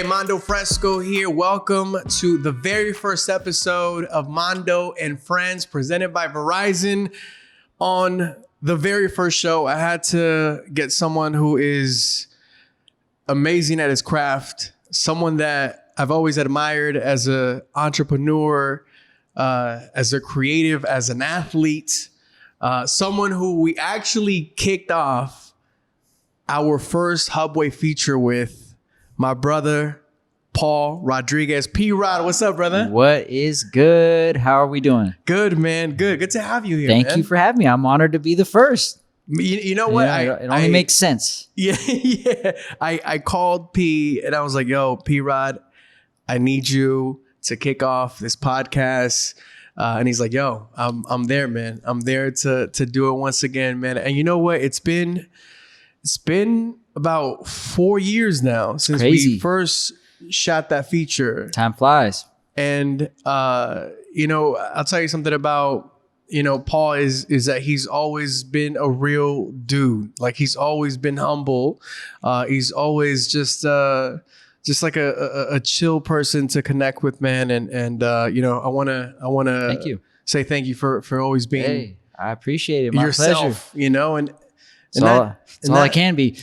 Hey, Mando Fresko here. Welcome to the very first episode of Mando and Friends presented by Verizon. On the very first show, I had to get someone who is amazing at his craft, someone that I've always admired as an entrepreneur, as a creative, as an athlete, someone who we actually kicked off our first Hubwav feature with, my brother, Paul Rodriguez. P-Rod, what's up, brother? What is good? How are we doing? Good, man. Good. Good to have you here, Thank you for having me. I'm honored to be the first. You know what? Yeah, it only makes sense. Yeah. I called P and I was like, yo, P-Rod, I need you to kick off this podcast. And he's like, yo, I'm there, man. I'm there to do it once again, man. And you know what? It's been about 4 years now since we first shot that feature. Time flies. And, I'll tell you something about, Paul is that he's always been a real dude. Like he's always been humble. He's always just like a chill person to connect with, man. And I want to thank you. Say thank you for always being. Hey, I appreciate it. My yourself, pleasure. And all I can be.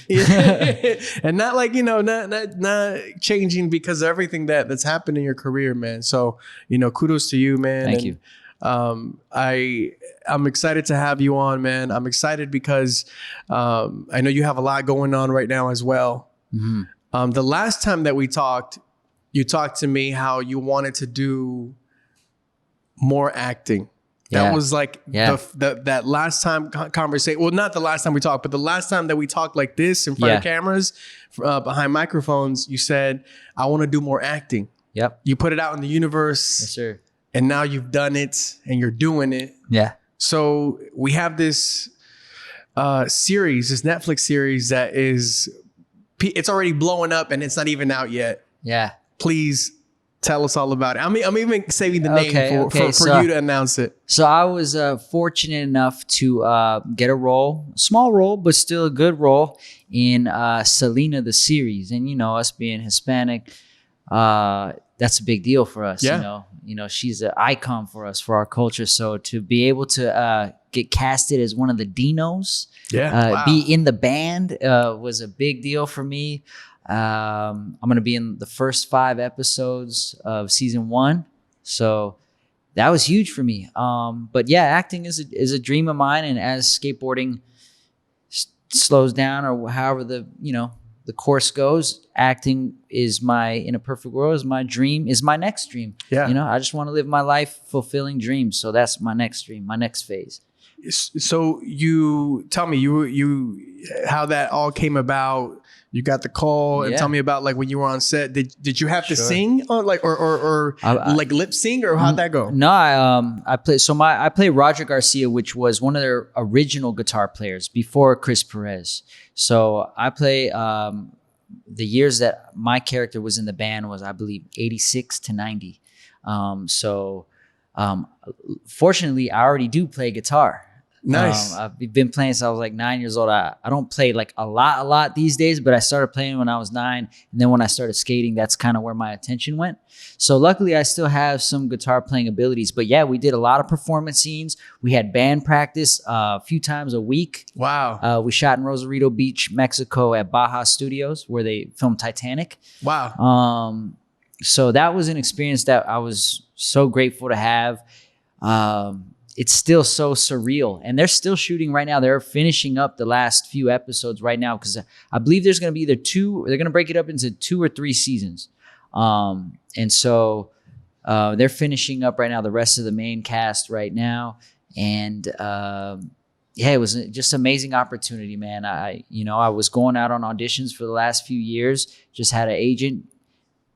And not like, not changing because of everything that's happened in your career, man. So, kudos to you, man. Thank you. I'm excited to have you on, man. I'm excited because I know you have a lot going on right now as well. Mm-hmm. The last time that we talked, you talked to me how you wanted to do more acting. That was like that last time conversation. Well, not the last time we talked, but the last time that we talked like this in front of cameras, behind microphones, you said, I want to do more acting. Yep. You put it out in the universe. Yes, sir. And now you've done it and you're doing it. Yeah. So we have this series, this Netflix series that it's already blowing up and it's not even out yet. Yeah. Please tell us all about it. I'm even saving the name for you to announce it. So I was fortunate enough to get a small role, but still a good role in Selena the series. And, us being Hispanic, that's a big deal for us. Yeah. She's an icon for us, for our culture. So to be able to get casted as one of the Dinos, be in the band was a big deal for me. I'm going to be in the first 5 episodes of season 1. So that was huge for me. But yeah, acting is a dream of mine. And as skateboarding slows down or however the course goes, acting is in a perfect world is my dream, is my next dream. Yeah. I just want to live my life fulfilling dreams. So that's my next dream, my next phase. So you tell me how that all came about. You got the call and tell me about like when you were on set. Did you have to sing or like lip sync or how'd that go? No, I play Roger Garcia, which was one of their original guitar players before Chris Perez. So I play the years that my character was in the band was, I believe, 86 to 90. Fortunately, I already do play guitar. Nice. I've been playing since I was like 9 years old. I don't play like a lot these days, but I started playing when I was 9. And then when I started skating, that's kind of where my attention went. So luckily I still have some guitar playing abilities, but yeah, we did a lot of performance scenes. We had band practice a few times a week. Wow. We shot in Rosarito Beach, Mexico at Baja Studios where they filmed Titanic. Wow. So that was an experience that I was so grateful to have. It's still so surreal, and they're still shooting right now. They're finishing up the last few episodes right now because I believe there's going to be either 2. They're going to break it up into 2 or 3 seasons, and so they're finishing up right now the rest of the main cast right now. And it was just an amazing opportunity, man. I was going out on auditions for the last few years. Just had an agent.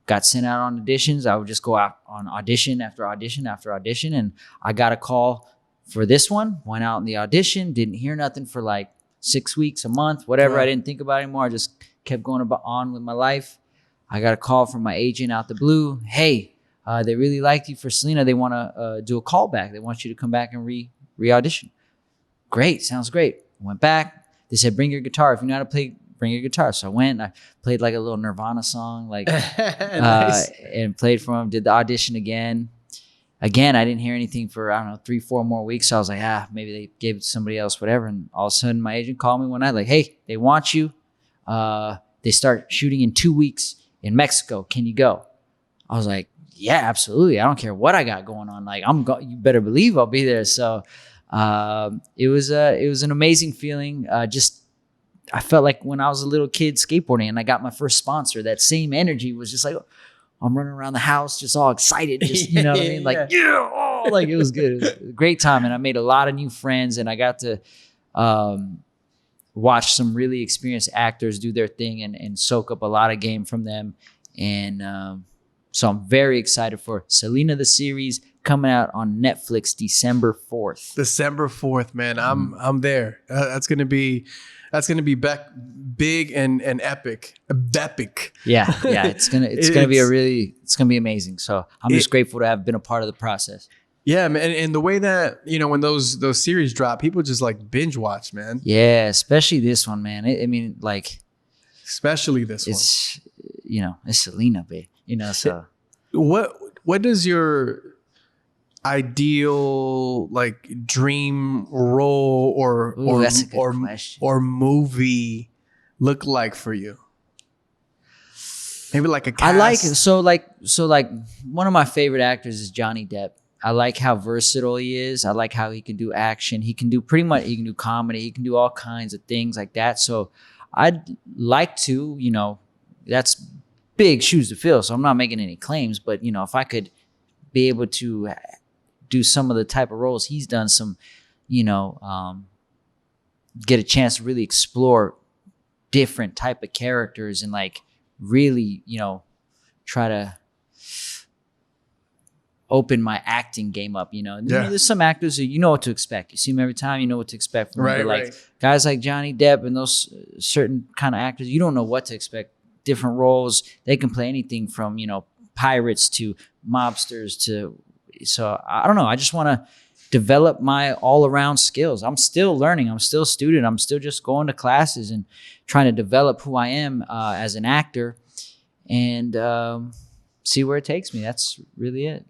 Got sent out on auditions. I would just go out on audition after audition after audition, and I got a call for this one. Went out in the audition, didn't hear nothing for like 6 weeks, a month, whatever. I didn't think about it anymore. I just kept going on with my life. I got a call from my agent out the blue. Hey, they really liked you for Selena. They want to do a callback. They want you to come back and re-audition. Great, sounds great. I went back. They said, bring your guitar. If you know how to play bring your guitar. So I went and I played like a little Nirvana song, like, Nice. and played for him, did the audition again. Again, I didn't hear anything for, I don't know, 3-4 more weeks. So I was like, maybe they gave it to somebody else, whatever. And all of a sudden my agent called me one night like, hey, they want you. They start shooting in 2 weeks in Mexico. Can you go? I was like, yeah, absolutely. I don't care what I got going on. Like you better believe I'll be there. So it was an amazing feeling. I felt like when I was a little kid skateboarding and I got my first sponsor, that same energy was just like, I'm running around the house just all excited. Just, you know what I mean? Like, like it was good. It was a great time. And I made a lot of new friends and I got to watch some really experienced actors do their thing and soak up a lot of game from them. And so I'm very excited for Selena the series coming out on Netflix December 4th. December 4th, man. I'm there. That's gonna be big and epic. Epic. Yeah. It's gonna be amazing. So I'm just grateful to have been a part of the process. Yeah, man. And the way that, when those series drop, people just like binge watch, man. Yeah, especially this one, man. Especially this one. It's Selena, babe. So what does your ideal like dream role or movie look like for you? Maybe like a cast. I like so one of my favorite actors is Johnny Depp. I like how versatile he is. I like how he can do action. He can do comedy. He can do all kinds of things like that. So I'd like to, that's big shoes to fill. So I'm not making any claims, but if I could be able to do some of the type of roles he's done, get a chance to really explore different type of characters and like really, try to open my acting game up. There's some actors who you know what to expect. You see them every time, you know what to expect from them. But like guys like Johnny Depp and those certain kind of actors, you don't know what to expect. Different roles, they can play anything from pirates to mobsters to. So I don't know. I just want to develop my all around skills. I'm still learning. I'm still a student. I'm still just going to classes and trying to develop who I am as an actor, and see where it takes me. That's really it.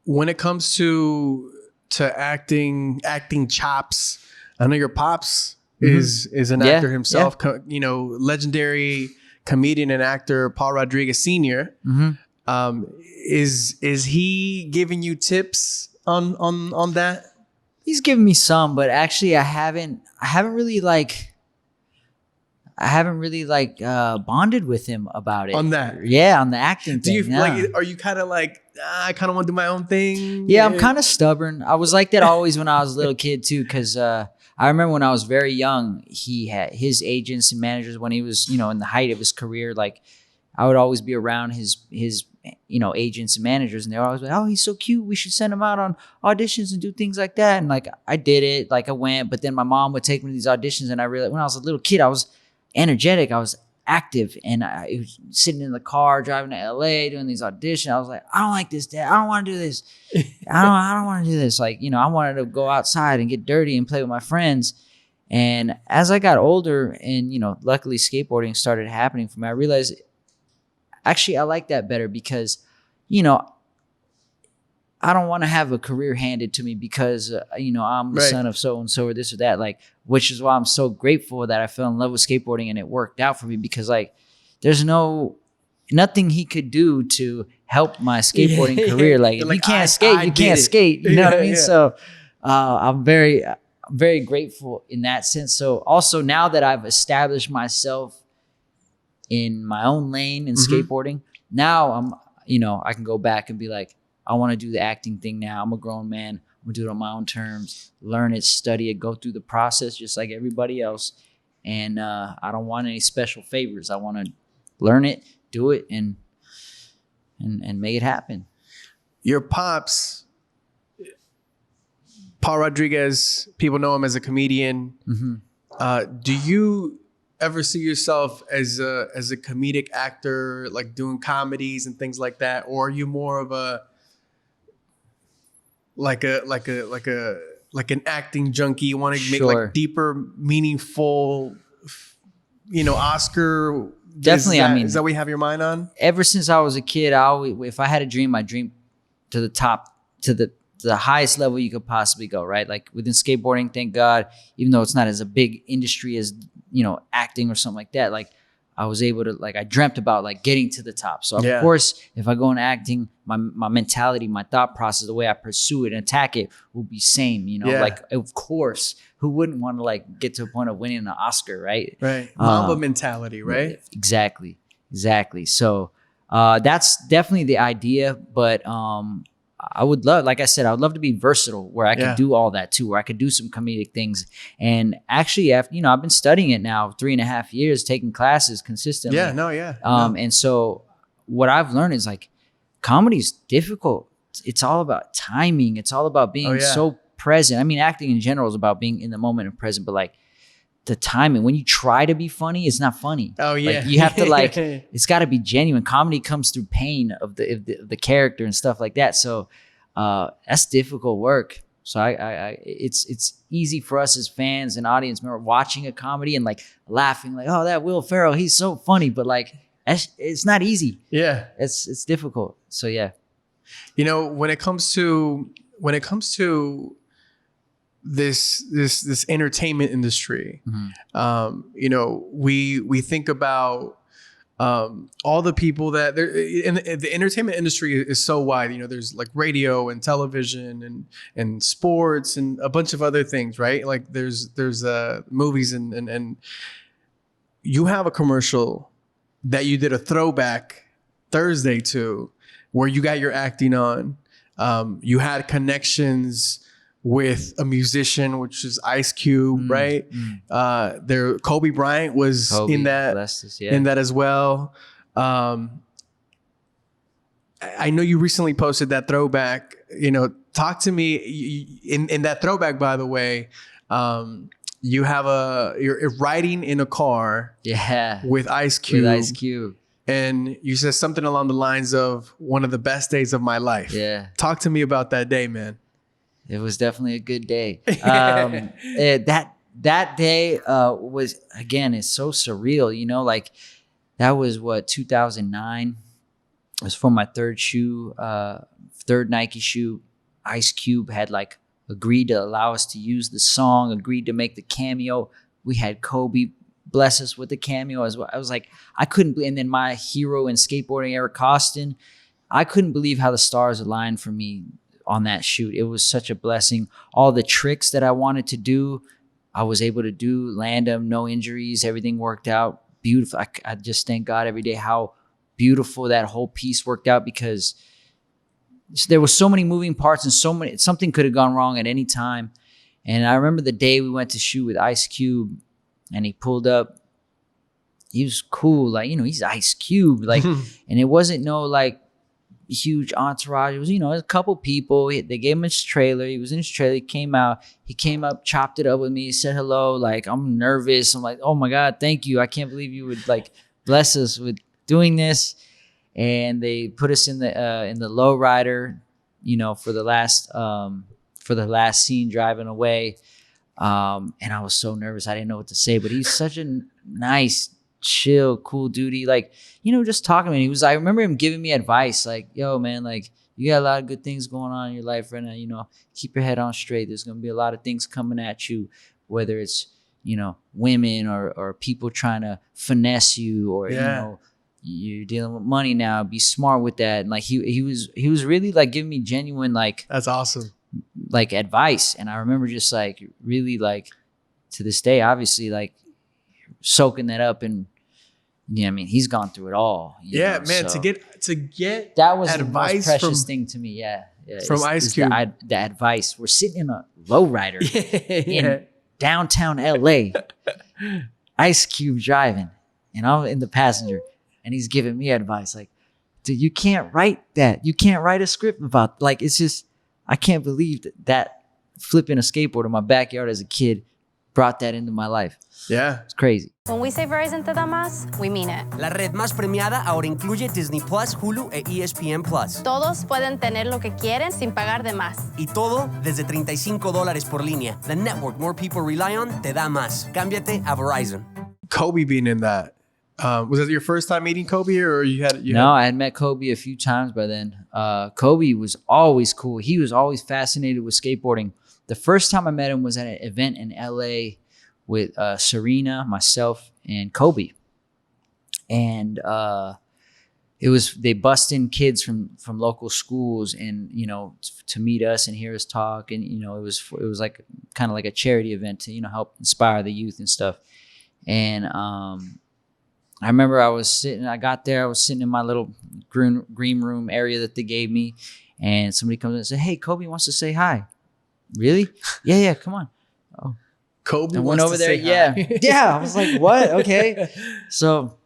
When it comes to acting chops, I know your pops is an actor himself. Yeah. Legendary comedian and actor Paul Rodriguez Sr. Is he giving you tips on that? He's giving me some, but actually I haven't really bonded with him about it. On that? Yeah, on the acting thing. Do you are you kind of like, I kind of want to do my own thing? Yeah, I'm kind of stubborn. I was like that always when I was a little kid too, because I remember when I was very young, he had his agents and managers when he was, in the height of his career. Like I would always be around his agents and managers, and they were always like, oh, he's so cute. We should send him out on auditions and do things like that. And like I did it, like I went, but then my mom would take me to these auditions, and I realized when I was a little kid, I was energetic, I was active, and I was sitting in the car driving to LA doing these auditions. I was like, I don't like this, Dad. I don't want to do this. I don't want to do this. Like, I wanted to go outside and get dirty and play with my friends. And as I got older and, luckily skateboarding started happening for me, I realized actually I like that better because, I don't want to have a career handed to me because, I'm the son of so-and-so or this or that, like, which is why I'm so grateful that I fell in love with skateboarding and it worked out for me because, like, there's nothing he could do to help my skateboarding career. Like, if you can't skate, you can't skate. You know what I mean? Yeah. So I'm very grateful in that sense. So also now that I've established myself in my own lane in skateboarding, now I'm, I can go back and be like, I want to do the acting thing now. I'm a grown man. I'm going to do it on my own terms, learn it, study it, go through the process just like everybody else. And I don't want any special favors. I want to learn it, do it, and make it happen. Your pops, Paul Rodriguez, people know him as a comedian. Do you ever see yourself as a comedic actor, like doing comedies and things like that? Or are you more of a like an acting junkie? You want to make like deeper, meaningful Oscar? Definitely. Is that what you have your mind on? Ever since I was a kid, if I had a dream, I dreamed to the top, to the highest level you could possibly go, right? Like within skateboarding, thank God, even though it's not as a big industry as, acting or something like that, like I was able to, like, I dreamt about like getting to the top. So of course, if I go into acting, my mentality, my thought process, the way I pursue it and attack it will be same, like, of course, who wouldn't want to like get to a point of winning an Oscar, right? Right. Mamba mentality, right? Exactly. So that's definitely the idea, but I would love, like I said, I would love to be versatile where I could do all that too, where I could do some comedic things. And actually, after, I've been studying it now 3.5 years, taking classes consistently. And so what I've learned is like, comedy is difficult. It's all about timing. It's all about being so present. I mean, acting in general is about being in the moment and present, but like the timing, when you try to be funny, it's not funny. Oh yeah. Like, you have to like, it's got to be genuine. Comedy comes through pain of the character and stuff like that. So that's difficult work. So it's easy for us as fans and audience member watching a comedy and like laughing like, oh, that Will Ferrell, he's so funny, but like it's not easy. Yeah. It's difficult. So yeah. When it comes to this entertainment industry, we think about all the people that there in the entertainment industry is so wide. There's like radio and television and sports and a bunch of other things, right? Like there's movies and you have a commercial that you did a throwback Thursday to, where you got your acting on. You had connections with a musician, which is Ice Cube, right? Kobe Bryant was in that as well. I know you recently posted that throwback. Talk to me in that throwback. By the way, you have you're riding in a car, with Ice Cube. And you said something along the lines of one of the best days of my life. Yeah. Talk to me about that day, man. It was definitely a good day. That day was, again, it's so surreal, like that was 2009. It was for my third Nike shoe. Ice Cube had like agreed to allow us to use the song, agreed to make the cameo. We had Kobe bless us with the cameo as well. I was like, I couldn't believe, and then my hero in skateboarding, Eric Costin, I couldn't believe how the stars aligned for me on that shoot. It was such a blessing. All the tricks that I wanted to do, I was able to do, land them, no injuries, everything worked out beautiful. I just thank God every day how beautiful that whole piece worked out, because there was so many moving parts and something could have gone wrong at any time. And I remember the day we went to shoot with Ice Cube, and he pulled up. He was cool, like, he's Ice Cube, like, and it wasn't no like huge entourage. It was, a couple people. They gave him his trailer. He was in his trailer. He came up, chopped it up with me, said hello. Like, I'm nervous. I'm like, oh my God, thank you. I can't believe you would like bless us with doing this. And they put us in the lowrider, for the last scene driving away. And I was so nervous. I didn't know what to say, but he's such a nice, chill, cool dude. He like, just talking to me. I remember him giving me advice like, yo, man, like, you got a lot of good things going on in your life right now. Keep your head on straight. There's going to be a lot of things coming at you, whether it's, women or people trying to finesse you, or, you're dealing with money now. Be smart with that. And like, he was really like giving me genuine, like, that's awesome, like advice. And I remember just like really like to this day, obviously like soaking that up. And he's gone through it all. Man. So to get that was advice, the most precious thing to me. Yeah. From Ice Cube. The advice. We're sitting in a lowrider in downtown LA. Ice Cube driving, and I'm in the passenger, and he's giving me advice like, dude, you can't write that. You can't write a script about, like, it's just, I can't believe that flipping a skateboard in my backyard as a kid brought that into my life. Yeah. It's crazy. When we say Verizon te da más, we mean it. La red más premiada ahora incluye Disney Plus, Hulu e ESPN Plus. Todos pueden tener lo que quieren sin pagar de más. Y todo desde $35 por línea. The network more people rely on te da más. Cámbiate a Verizon. Kobe being in that. Was that your first time meeting Kobe, or I had met Kobe a few times by then. Kobe was always cool. He was always fascinated with skateboarding. The first time I met him was at an event in LA with Serena, myself, and Kobe. And they bust in kids from local schools, and to meet us and hear us talk, and it was like kind of like a charity event to help inspire the youth and stuff. And I remember I was sitting in my little green room area that they gave me, and somebody comes in and said, "Hey, Kobe wants to say hi." Really? Yeah, come on. Oh, Kobe I went wants over to there. say Yeah, hi. yeah. I was like, "What?" Okay. So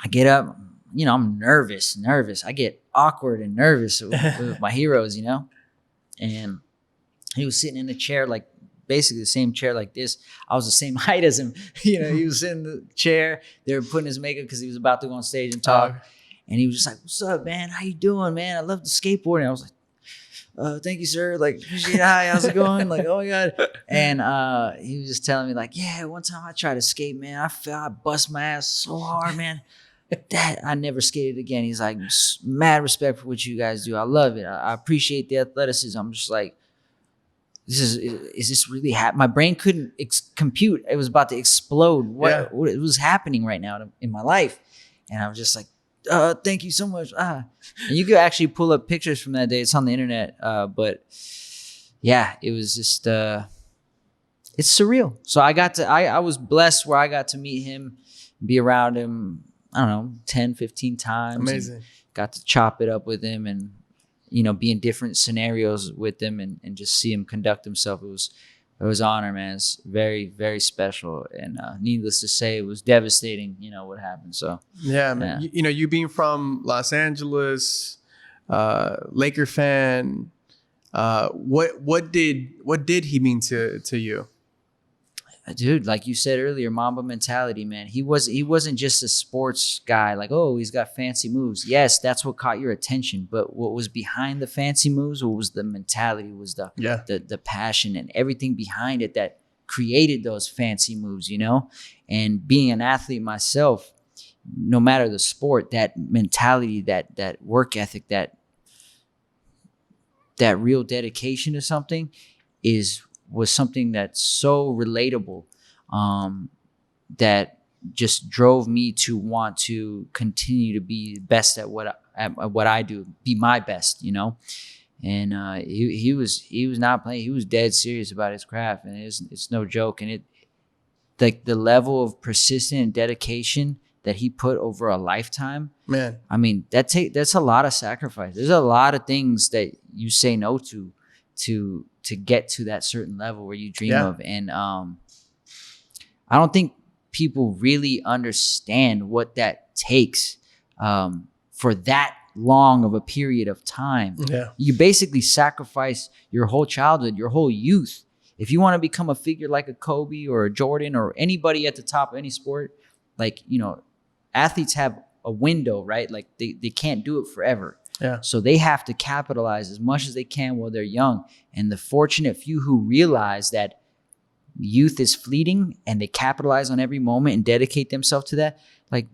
I get up. I'm nervous. I get awkward and nervous with my heroes, And he was sitting in a chair, like basically the same chair like this. I was the same height as him. He was in the chair. They were putting his makeup because he was about to go on stage and talk. And he was just like, "What's up, man? How you doing, man? I love the skateboarding." I was like, "Thank you, sir. Like, appreciate it. Hi, how's it going?" Like, "Oh my God." And he was just telling me like, "Yeah, one time I tried to skate, man. I bust my ass so hard, man. That I never skated again." He's like, "Mad respect for what you guys do. I love it. I appreciate the athleticism." I'm just like, is this really happening? My brain couldn't compute. It was about to explode. What was happening right now in my life? And I was just like, "Thank you so much." And you could actually pull up pictures from that day. It's on the internet. But yeah, it was just, it's surreal. So I was blessed where I got to meet him, be around him, I don't know, 10, 15 times. Amazing. Got to chop it up with him and, be in different scenarios with him and just see him conduct himself. It was an honor, man. It's very, very special. And needless to say, it was devastating, what happened. So yeah, man. Yeah. You being from Los Angeles, Laker fan, what did he mean to you? Dude, like you said earlier, Mamba mentality, man. He wasn't just a sports guy, like, oh, he's got fancy moves. Yes, that's what caught your attention. But what was behind the fancy moves, what was the mentality, was the passion and everything behind it that created those fancy moves, And being an athlete myself, no matter the sport, that mentality, that work ethic, that real dedication to something was something that's so relatable, that just drove me to want to continue to be best at what I do, be my best, And he was not playing. He was dead serious about his craft, and it's no joke. And like the level of persistence and dedication that he put over a lifetime, man. I mean, that's a lot of sacrifice. There's a lot of things that you say no to get to that certain level where you dream of. And I don't think people really understand what that takes for that long of a period of time. Yeah. You basically sacrifice your whole childhood, your whole youth. If you want to become a figure like a Kobe or a Jordan or anybody at the top of any sport, like, athletes have a window, right? Like they can't do it forever. Yeah. So they have to capitalize as much as they can while they're young. And the fortunate few who realize that youth is fleeting and they capitalize on every moment and dedicate themselves to that, like,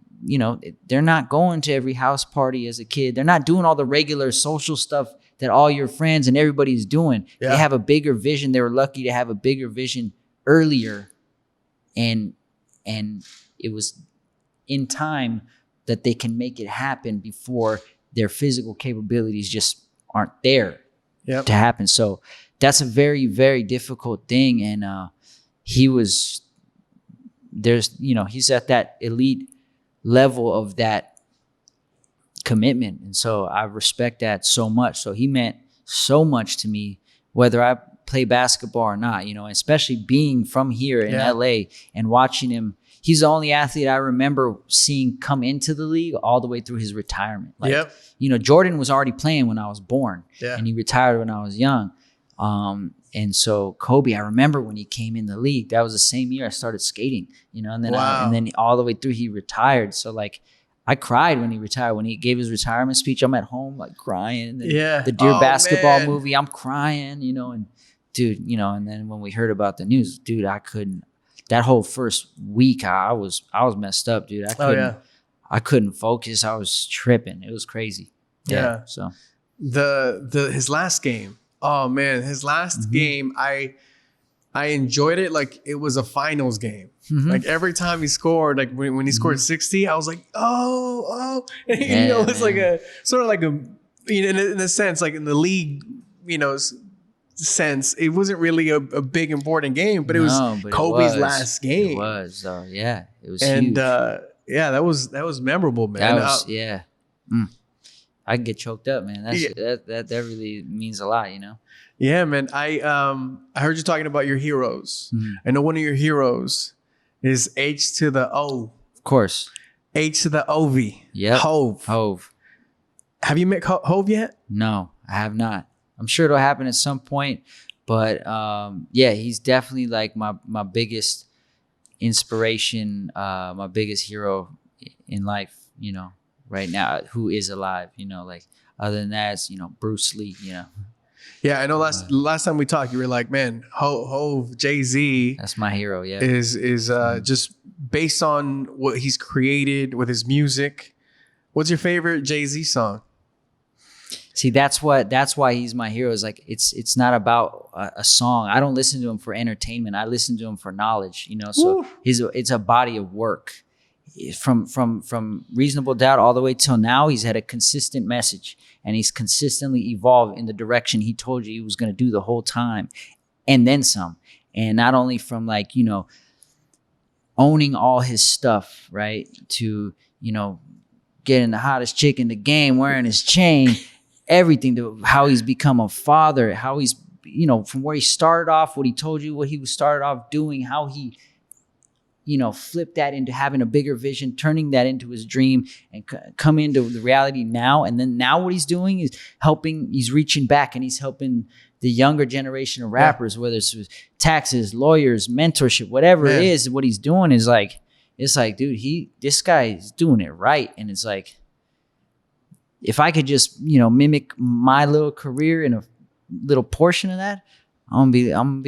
they're not going to every house party as a kid. They're not doing all the regular social stuff that all your friends and everybody's doing. Yeah. They have a bigger vision. They were lucky to have a bigger vision earlier. And it was in time that they can make it happen before their physical capabilities just aren't there to happen. So that's a very, very difficult thing. And he's at that elite level of that commitment. And so I respect that so much. So he meant so much to me, whether I play basketball or not, especially being from here in LA and watching him. He's the only athlete I remember seeing come into the league all the way through his retirement. Like, Jordan was already playing when I was born, and he retired when I was young. And so Kobe, I remember when he came in the league, that was the same year I started skating, and then and then all the way through he retired. So like, I cried when he retired. When he gave his retirement speech, I'm at home like crying. The Dear Basketball movie, I'm crying, and dude, and then when we heard about the news, dude, I couldn't. that whole first week, I was messed up, dude. I couldn't focus. I was tripping. It was crazy. Yeah. So his last game. Oh man, his last game, I enjoyed it like it was a finals game. Like every time he scored, like when he scored 60, I was like, oh, and, you know, it's like a sort of like a, you know, in a sense, like in the league, you know, sense, it wasn't really a big important game, but it was Kobe's last game. It was, yeah, it was, and huge. Yeah, that was memorable, man. I can get choked up, man. That really means a lot, you know. Yeah, man. I heard you talking about your heroes. I know one of your heroes is H to the O. Of course. H to the OV. Yeah. Hove. Have you met Hove yet? No, I have not. I'm sure it'll happen at some point, but yeah, he's definitely like my biggest inspiration, my biggest hero in life, you know, right now, who is alive, you know, like other than that, it's, you know, Bruce Lee, you know. Yeah, I know last time we talked, you were like, man, Hove, Jay-Z. That's my hero, yeah. Is just based on what he's created with his music. What's your favorite Jay-Z song? See, that's why he's my hero. Is like it's not about a song. I don't listen to him for entertainment. I listen to him for knowledge. You know, so it's a body of work. From Reasonable Doubt all the way till now, he's had a consistent message, and he's consistently evolved in the direction he told you he was going to do the whole time, and then some. And not only from like, you know, owning all his stuff, right, to, you know, getting the hottest chick in the game, wearing his chain. Everything, to how he's become a father, how he's, you know, from where he started off, what he told you, what he started off doing, how he, you know, flipped that into having a bigger vision, turning that into his dream, and come into the reality now. And then now what he's doing is he's reaching back, and he's helping the younger generation of rappers, whether it's taxes, lawyers, mentorship, whatever it is. What he's doing is like, it's like, dude, this guy is doing it right. And it's like, if I could just, you know, mimic my little career in a little portion of that, I'm gonna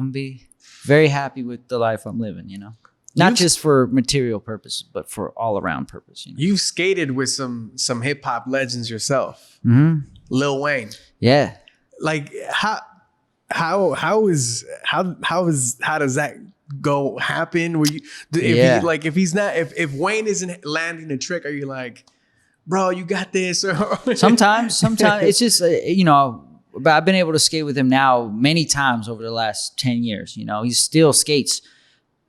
be very happy with the life I'm living, you know. Not just for material purpose, but for all around purpose. You know? You've skated with some hip hop legends yourself. Lil Wayne. Yeah. Like how does that happen? If Wayne isn't landing a trick, are you like, bro, you got this? Sometimes it's just, you know, but I've been able to skate with him now many times over the last 10 years. You know, he still skates,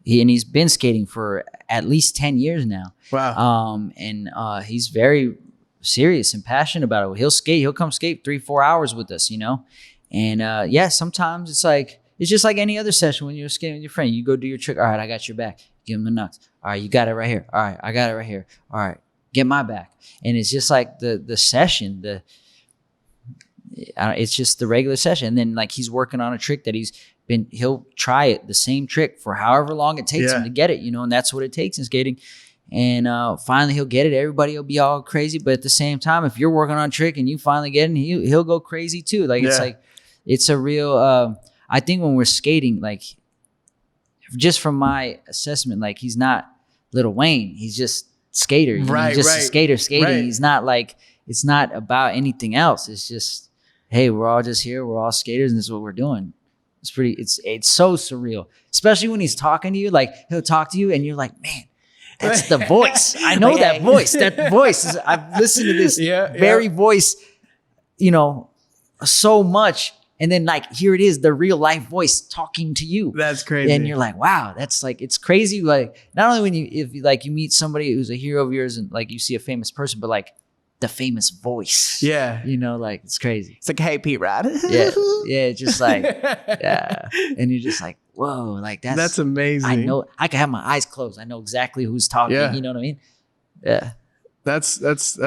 and he's been skating for at least 10 years now. Wow. And he's very serious and passionate about it. He'll come skate 3-4 hours with us, you know? And yeah, sometimes it's just like any other session when you're skating with your friend. You go do your trick. All right, I got your back. Give him the knucks. All right, you got it right here. All right, I got it right here. All right. Get my back. And it's just like the session, it's just the regular session. And then like he's working on a trick that he'll try it, the same trick, for however long it takes him to get it, you know, and that's what it takes in skating. And finally he'll get it. Everybody will be all crazy. But at the same time, if you're working on a trick and you finally get it, he'll go crazy too. Like it's a real, I think when we're skating, like just from my assessment, like he's not Lil Wayne. He's just skater. He's just a skater skating. Right. He's not like, it's not about anything else. It's just, hey, we're all just here. We're all skaters, and this is what we're doing. It's so surreal, especially when he's talking to you. Like he'll talk to you and you're like, man, that's the voice. I know that voice. That voice I've listened to this very voice, you know, so much. And then like, here it is, the real life voice talking to you. That's crazy. And you're like, wow, that's like, it's crazy. Like not only when if you meet somebody who's a hero of yours and like you see a famous person, but like the famous voice. Yeah. You know, like it's crazy. It's like, hey, P-Rod. Yeah. Just like, yeah. And you're just like, whoa, like that's amazing. I know, I can have my eyes closed. I know exactly who's talking. Yeah. You know what I mean? Yeah. That's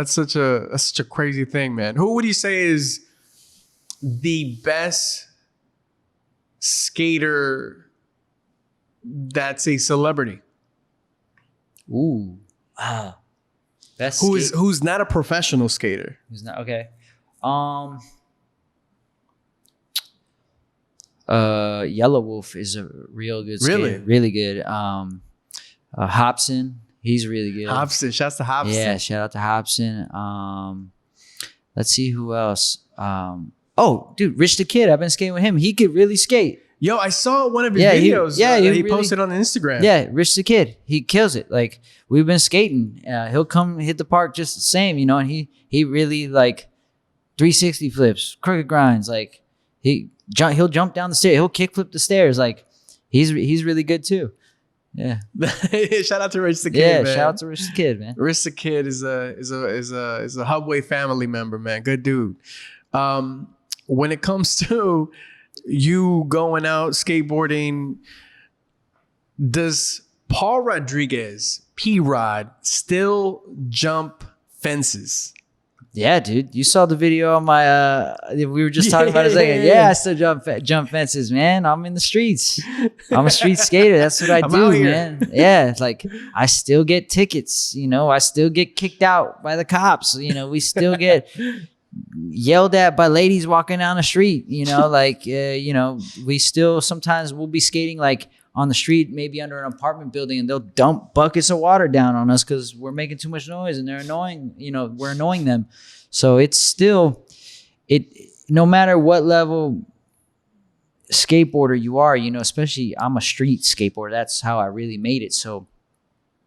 such a crazy thing, man. Who would you say is the best skater that's a celebrity? Ooh. Wow. Who's not a professional skater? Who's not okay. Yellow Wolf is a real good skater. Really? Really good. Hobson, he's really good. Hobson, shouts to Hobson. Yeah, shout out to Hobson. Let's see who else. Oh, dude, Rich the Kid. I've been skating with him. He could really skate. Yo, I saw one of his Yeah, videos he that he really- posted on Instagram. Yeah, Rich the Kid. He kills it. Like, we've been skating. He'll come hit the park just the same, you know, and he really like 360 flips, crooked grinds. Like, he'll jump down the stairs. He'll kick flip the stairs. Like, he's really good too. Yeah. Shout out to Rich the Kid. Yeah, man. shout out to Rich the Kid, man. Rich the Kid is a Hubway family member, man. Good dude. When it comes to you going out skateboarding, does Paul Rodriguez, P-Rod, still jump fences? Yeah, dude. You saw the video on my we were just talking about it a second. Yeah, I still jump fences, man. I'm in the streets. I'm a street skater. That's what I I'm do, out here. man. Yeah, it's like I still get tickets, you know. I still get kicked out by the cops, you know. We still get yelled at by ladies walking down the street, you know, like you know, we still sometimes we'll be skating like on the street, maybe under an apartment building, and they'll dump buckets of water down on us because we're making too much noise and they're annoying, you know, we're annoying them. So it's still, no matter what level skateboarder you are, you know, especially I'm a street skateboarder. That's how I really made it. So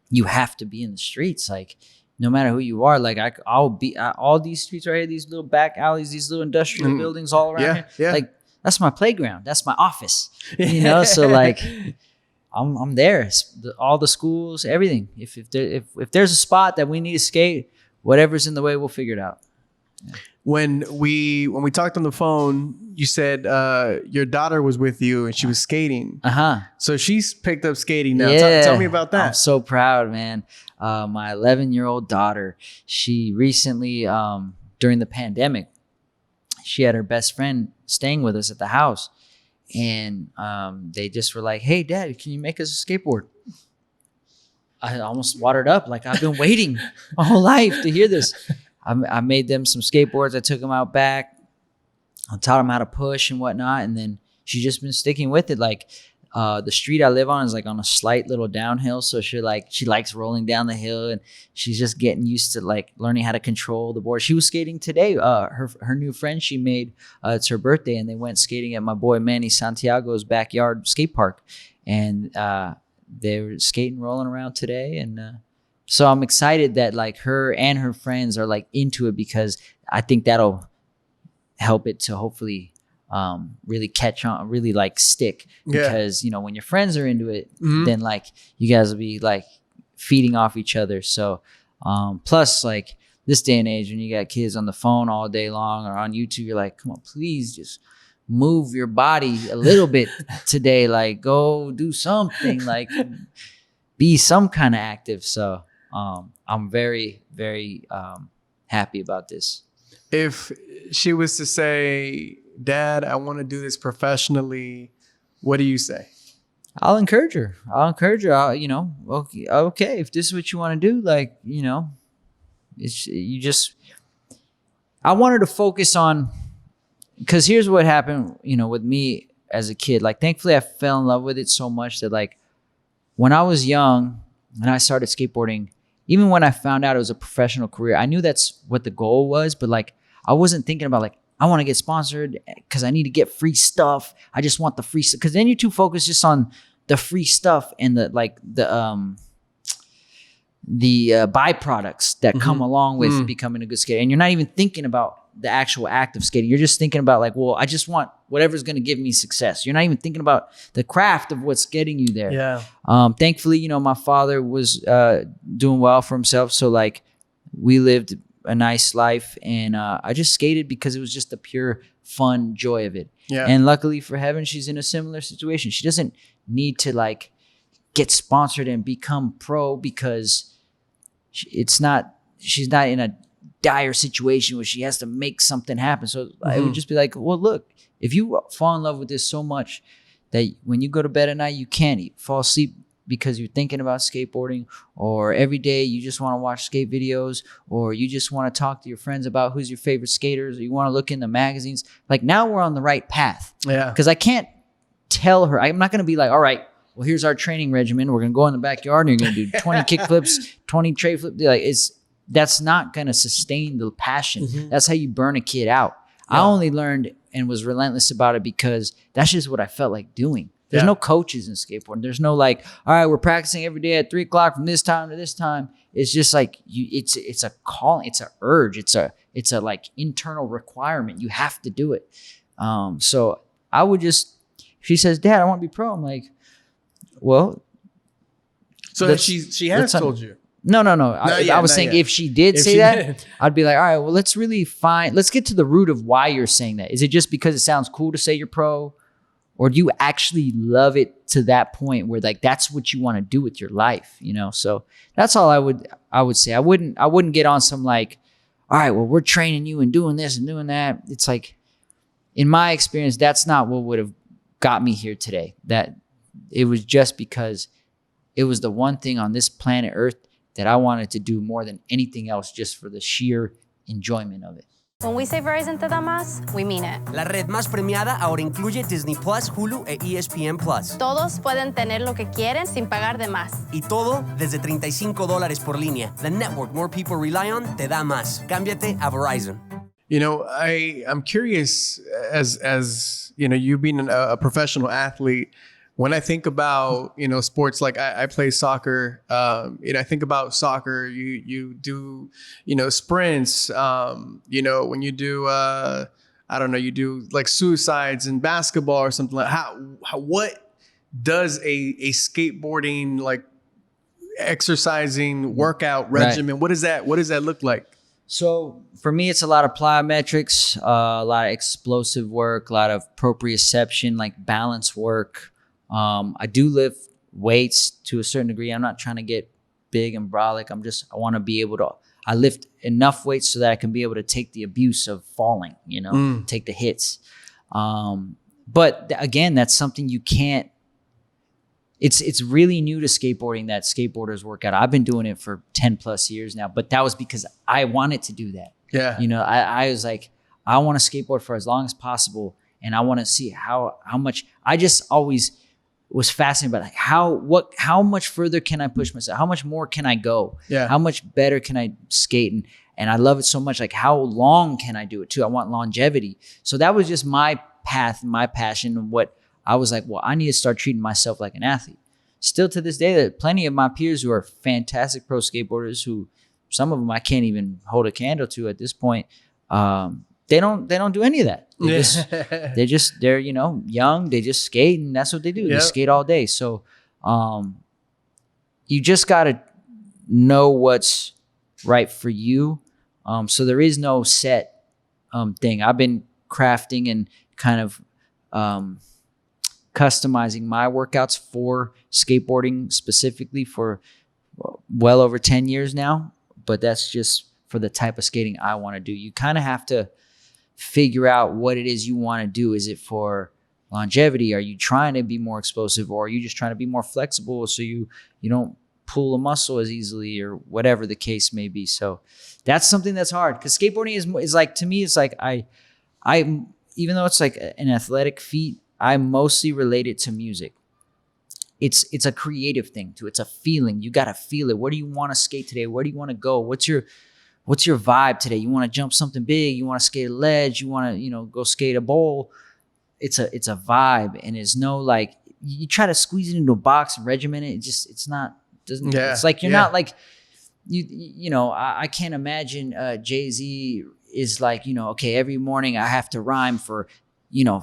you have to be in the streets. Like, no matter who you are, like I'll be all these streets right here, these little back alleys, these little industrial buildings all around here. Yeah. Like, that's my playground. That's my office, you know? So like, I'm there. All the schools, everything. If there's a spot that we need to skate, whatever's in the way, we'll figure it out. Yeah. When we talked on the phone, you said your daughter was with you and she was skating. So she's picked up skating now. Yeah. Tell me about that. I'm so proud, man. My 11-year-old daughter, she recently, during the pandemic, she had her best friend staying with us at the house. And they just were like, hey, Dad, can you make us a skateboard? I almost watered up. Like, I've been waiting my whole life to hear this. I made them some skateboards. I took them out back. I taught them how to push and whatnot. And then she's just been sticking with it. Like, the street I live on is like on a slight little downhill. So she likes rolling down the hill, and she's just getting used to like learning how to control the board. She was skating today. Her new friend she made, it's her birthday, and they went skating at my boy Manny Santiago's backyard skate park. And they were skating, rolling around today. And so I'm excited that like her and her friends are like into it, because I think that'll help it to hopefully really catch on, really like stick. Because, you know, when your friends are into it, then like you guys will be like feeding off each other. So plus like this day and age, when you got kids on the phone all day long or on YouTube, you're like, come on, please just move your body a little bit today. Like, go do something, like be some kind of active. So I'm very, very happy about this. If she was to say, Dad, I want to do this professionally, what do you say? I'll encourage her. I'll, you know, okay, if this is what you want to do, like, you know, I want her to focus on, because here's what happened, you know, with me as a kid. Like, thankfully I fell in love with it so much that like when I was young and I started skateboarding, even when I found out it was a professional career, I knew that's what the goal was, but like I wasn't thinking about like, I want to get sponsored because I need to get free stuff. I just want the free stuff. Because then you're too focused just on the free stuff and the byproducts that come along with becoming a good skater. And you're not even thinking about the actual act of skating. You're just thinking about like, well, I just want whatever's going to give me success. You're not even thinking about the craft of what's getting you there. Yeah. Thankfully, you know, my father was doing well for himself. So like we lived a nice life, and I just skated because it was just the pure fun joy of it. Yeah. And luckily for Heaven, she's in a similar situation. She doesn't need to like get sponsored and become pro, because she's not in a dire situation where she has to make something happen. So I would just be like, well, look, if you fall in love with this so much that when you go to bed at night, you can't fall asleep because you're thinking about skateboarding, or every day you just want to watch skate videos, or you just want to talk to your friends about who's your favorite skaters, or you want to look in the magazines, like now we're on the right path. Yeah. Because I can't tell her, I'm not going to be like, all right, well, here's our training regimen. We're going to go in the backyard and you're going to do 20 kick flips, 20 tray flips. Like that's not going to sustain the passion. Mm-hmm. That's how you burn a kid out. I only learned and was relentless about it because that's just what I felt like doing. There's no coaches in skateboarding. There's no like, all right, we're practicing every day at 3:00 from this time to this time. It's just like it's a calling, it's an urge, it's a like internal requirement. You have to do it. So I would just, she says, Dad, I want to be pro. I'm like, well. So she has told you. No. I was saying if she did say that, I'd be like, all right, well, let's get to the root of why you're saying that. Is it just because it sounds cool to say you're pro? Or do you actually love it to that point where like that's what you want to do with your life, you know? So that's all I would say. I wouldn't get on some like, all right, well, we're training you and doing this and doing that. It's like, in my experience, that's not what would have got me here today. That it was just because it was the one thing on this planet Earth that I wanted to do more than anything else, just for the sheer enjoyment of it. When we say Verizon te da más, we mean it. La red más premiada ahora incluye Disney Plus, Hulu e ESPN Plus. Todos pueden tener lo que quieren sin pagar de más. Y todo desde $35 por línea. The network more people rely on te da más. Cámbiate a Verizon. You know, I'm curious, as you know, you being a professional athlete, when I think about, you know, sports, like I play soccer, you know, I think about soccer, you do, you know, sprints, you know, when you do, I don't know, you do like suicides in basketball or something like what does a skateboarding, like exercising workout regimen, what does that look like? So for me, it's a lot of plyometrics, a lot of explosive work, a lot of proprioception, like balance work. I do lift weights to a certain degree. I'm not trying to get big and brolic. I want to be able to, I lift enough weights so that I can be able to take the abuse of falling, you know, take the hits. But again, that's something you can't, it's really new to skateboarding that skateboarders work out. I've been doing it for 10 plus years now, but that was because I wanted to do that. Yeah. You know, I was like, I want to skateboard for as long as possible. And I want to see how much, I just always was fascinated by like how much further can I push myself? How much more can I go? Yeah. How much better can I skate? And I love it so much. Like how long can I do it too? I want longevity. So that was just my path, my passion, and what I was like, well, I need to start treating myself like an athlete. Still to this day, there are plenty of my peers who are fantastic pro skateboarders who some of them I can't even hold a candle to at this point. They don't do any of that. They're you know, young, they just skate and that's what they do. Yep. They skate all day. So you just got to know what's right for you. So there is no set thing. I've been crafting and kind of customizing my workouts for skateboarding specifically for well over 10 years now, but that's just for the type of skating I want to do. You kind of have to figure out what it is you want to do. Is it for longevity? Are you trying to be more explosive, or are you just trying to be more flexible so you don't pull a muscle as easily, or whatever the case may be? So that's something that's hard, because skateboarding is like, to me, it's like I even though it's like an athletic feat, I mostly relate it to music. It's a creative thing too. It's a feeling. You got to feel it. Where do you want to skate today? Where do you want to go? What's your vibe today? You want to jump something big? You want to skate a ledge? You want to, you know, go skate a bowl? It's a vibe, and it's no like you try to squeeze it into a box and regiment it. It's like you're not like you know. I can't imagine Jay-Z is like, you know, okay, every morning I have to rhyme for, you know,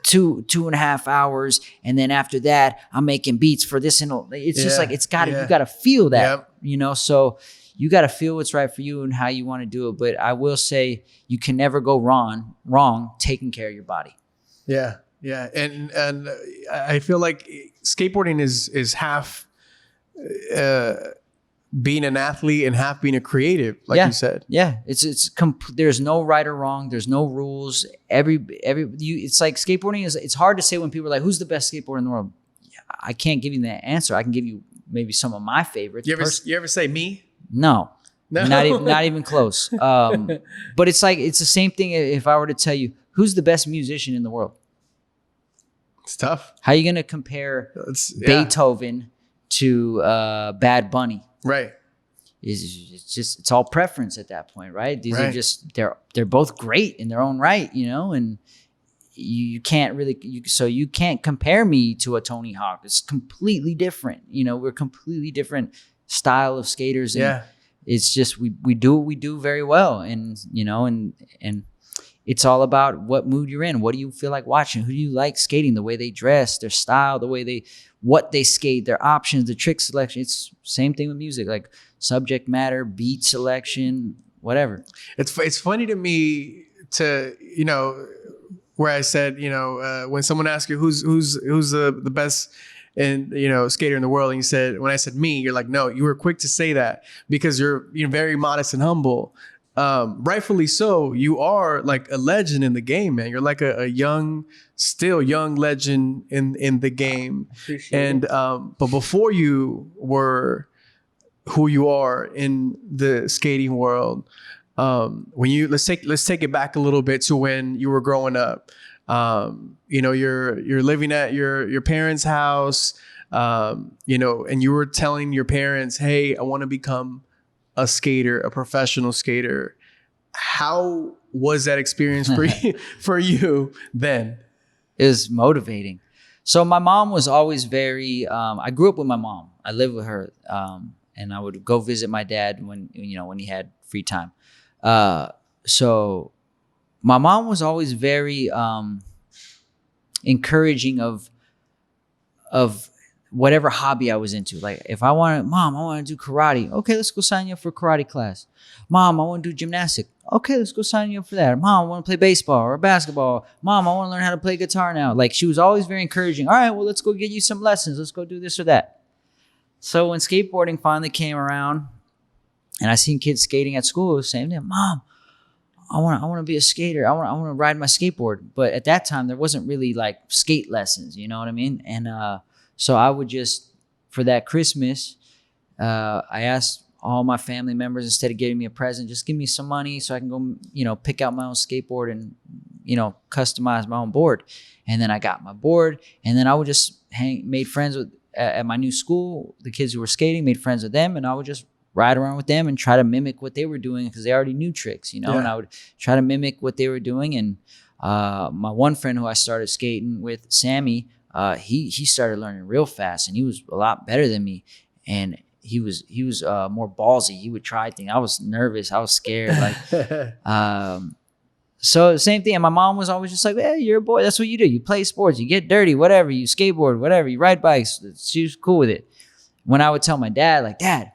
2.5 hours, and then after that I'm making beats for this, and it's just like you got to feel that, you know. So you got to feel what's right for you and how you want to do it. But I will say you can never go wrong taking care of your body. Yeah. And I feel like skateboarding is half being an athlete and half being a creative, like you said. Yeah. There's no right or wrong. There's no rules. It's like skateboarding it's hard to say when people are like, who's the best skateboarder in the world? I can't give you that answer. I can give you maybe some of my favorites. You ever say me? No. Not even close. But it's like, it's the same thing if I were to tell you, who's the best musician in the world? It's tough. How are you going to compare Beethoven to Bad Bunny? Right. It's all preference at that point, right? These right. are just they're both great in their own right, you know, and you can't really you can't compare me to a Tony Hawk. It's completely different. You know, we're completely different style of skaters, and it's just we do what we do very well, and you know, and it's all about what mood you're in. What do you feel like watching? Who do you like skating? The way they dress, their style, the way what they skate, their options, the trick selection. It's same thing with music, like subject matter, beat selection, whatever. It's funny to me to, you know, where I said, you know, when someone asks you who's the best skater in the world, and you said, when I said me, you're like, no, you were quick to say that because you're very modest and humble. Rightfully so. You are like a legend in the game, man. You're like a still young legend in the game. And but before you were who you are in the skating world, when you let's take it back a little bit to when you were growing up. You know, you're living at your parents' house, you know, and you were telling your parents, hey, I want to become a skater, a professional skater. How was that experience for you then? It was motivating. So my mom was always very, I grew up with my mom. I lived with her, and I would go visit my dad when he had free time. So my mom was always very encouraging of whatever hobby I was into. Like if I want to do karate. Okay, let's go sign you up for a karate class. Mom, I want to do gymnastics. Okay, let's go sign you up for that. Mom, I want to play baseball or basketball. Mom, I want to learn how to play guitar now. Like she was always very encouraging. All right, well, let's go get you some lessons. Let's go do this or that. So when skateboarding finally came around and I seen kids skating at school, it was saying, Mom, I want to be a skater. I want to ride my skateboard. But at that time, there wasn't really like skate lessons. You know what I mean? And so I would just, for that Christmas, I asked all my family members, instead of giving me a present, just give me some money so I can go, you know, pick out my own skateboard and, you know, customize my own board. And then I got my board, and then I would just made friends with, at my new school, the kids who were skating, made friends with them, and I would just ride around with them and try to mimic what they were doing because they already knew tricks, you know, and I would try to mimic what they were doing. And my one friend who I started skating with, Sammy, he started learning real fast, and he was a lot better than me. And he was more ballsy. He would try things. I was nervous. I was scared. Like, so same thing. And my mom was always just like, hey, you're a boy. That's what you do. You play sports. You get dirty, whatever. You skateboard, whatever. You ride bikes. She was cool with it. When I would tell my dad, like, Dad,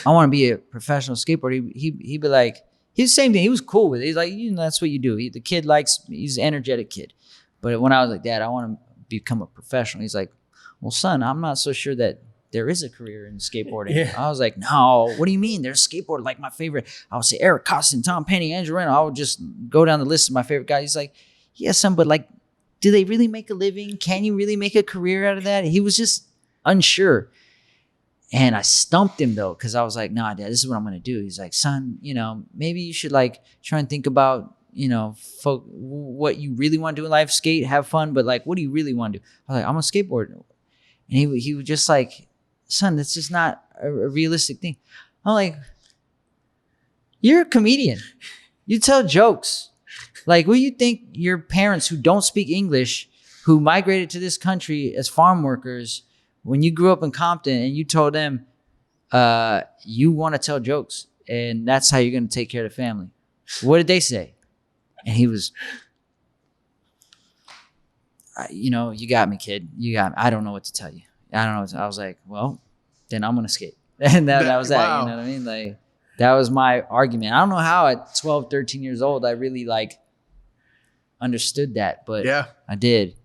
I want to be a professional skateboarder, he'd be like, he's the same thing. He was cool with it. He's like, you know, that's what you do. The kid he's an energetic kid. But when I was like, Dad, I want to become a professional, he's like, well, son, I'm not so sure that there is a career in skateboarding. Yeah. I was like, no, what do you mean? There's skateboarders like my favorite. I would say Eric Costin, Tom Penny, Andrew Reynolds. I would just go down the list of my favorite guys. He's like, yeah, son, but like, do they really make a living? Can you really make a career out of that? He was just unsure. And I stumped him though, because I was like, nah, Dad, this is what I'm going to do. He's like, son, you know, maybe you should like try and think about, you know, what you really want to do in life, skate, have fun, but like, what do you really want to do? I was like, I'm a skateboarder. And he was just like, son, that's just not a realistic thing. I'm like, you're a comedian. You tell jokes. Like, what do you think your parents who don't speak English, who migrated to this country as farm workers, when you grew up in Compton and you told them you want to tell jokes and that's how you're going to take care of the family? What did they say? And he was, you know, you got me, kid. You got me. I don't know what to tell you. I don't know. I was like, well, then I'm going to skate. And that was that. Wow. You know what I mean? Like, that was my argument. I don't know how at 12, 13 years old, I really like understood that, but yeah, I did.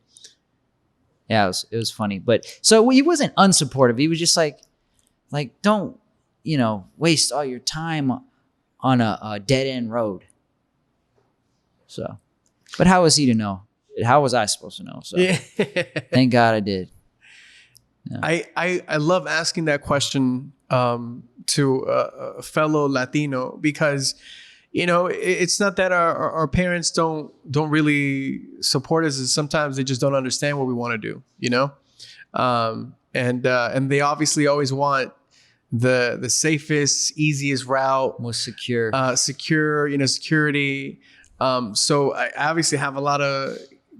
Yeah, it was funny. But so he wasn't unsupportive. He was just like, don't, you know, waste all your time on a dead end road. So, but how was he to know? How was I supposed to know? So thank God I did. Yeah. I love asking that question to a fellow Latino because, it's not that our parents don't really support us. Sometimes they just don't understand what we want to do, and they obviously always want the safest, easiest route, Most secure. security. So I obviously have a lot of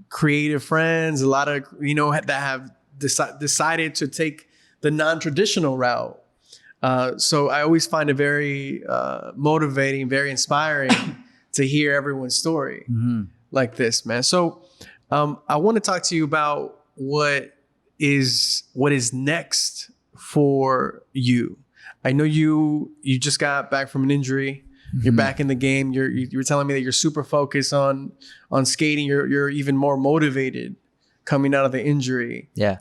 creative friends, a lot of, that have decided to take the non-traditional route. So I always find it very motivating, very inspiring to hear everyone's story like this, man. So I want to talk to you about what is next for you. I know you just got back from an injury. You're back in the game. You're telling me that you're super focused on skating. You're even more motivated coming out of the injury. Yeah.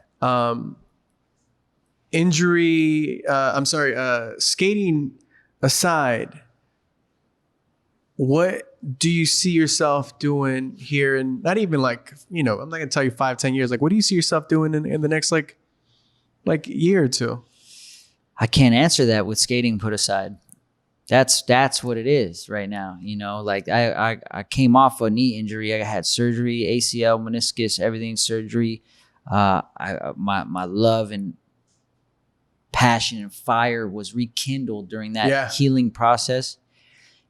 Skating aside, what do you see yourself doing here? And not even like, I'm not gonna tell you 5-10 years. Like, what do you see yourself doing in the next like year or two? I can't answer that with skating put aside. That's what it is right now. Like I came off a knee injury. I had surgery, ACL, meniscus, everything surgery. My love and passion and fire was rekindled during that healing process.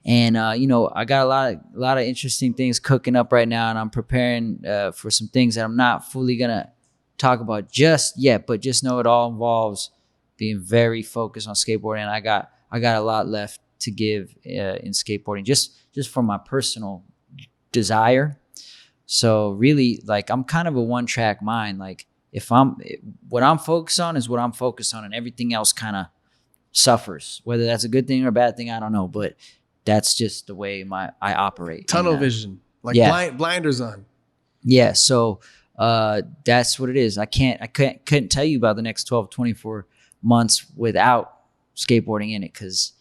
And I got a lot of interesting things cooking up right now, and I'm preparing for some things that I'm not fully gonna talk about just yet, but just know it all involves being very focused on skateboarding. And I got a lot left to give in skateboarding, just for my personal desire. So really, like, I'm kind of a one-track mind. Like, what I'm focused on is what I'm focused on, and everything else kind of suffers. Whether that's a good thing or a bad thing, I don't know, but that's just the way I operate. Tunnel vision, like blinders on. Yeah. So that's what it is. I couldn't tell you about the next 12, 24 months without skateboarding in it, because